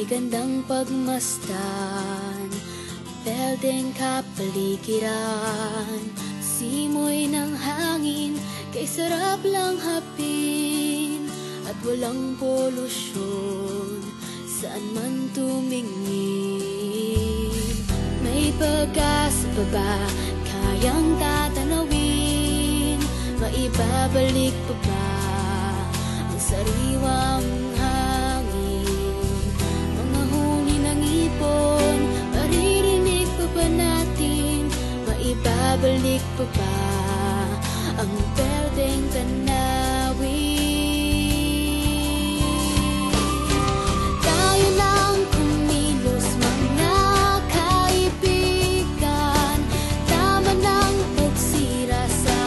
gandang pagmasdan, beldeng kapaligiran, simoy ng hangin, kay sarap lang hapin, at walang polusyon, saan man tumingin. May pag-asa pa ba, kayang tatanawin, maibabalik pa ba ang sariwang hangin? Mga huni ng ipon, maririnig pa ba natin, maibabalik pa ba ang berdeng tanawin? Tayo lang kumilos mga kaibigan, tama ng pagsira sa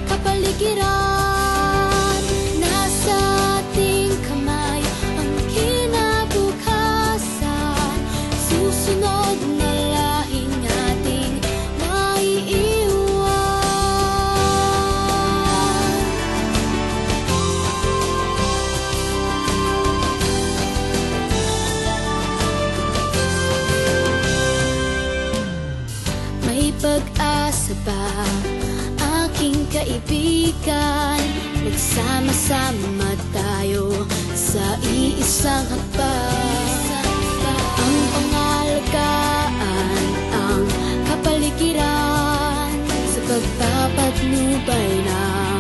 kapaligiran. Nasa ating kamay ang kinabukasan, susunod na lahing ating maiiwan. May pag-asa ba, aking kaibigan? Nagsama-sama tayo sa iisang hakbang. Ang pangalagaan, ang kapaligiran, sa pagpapatnubay ng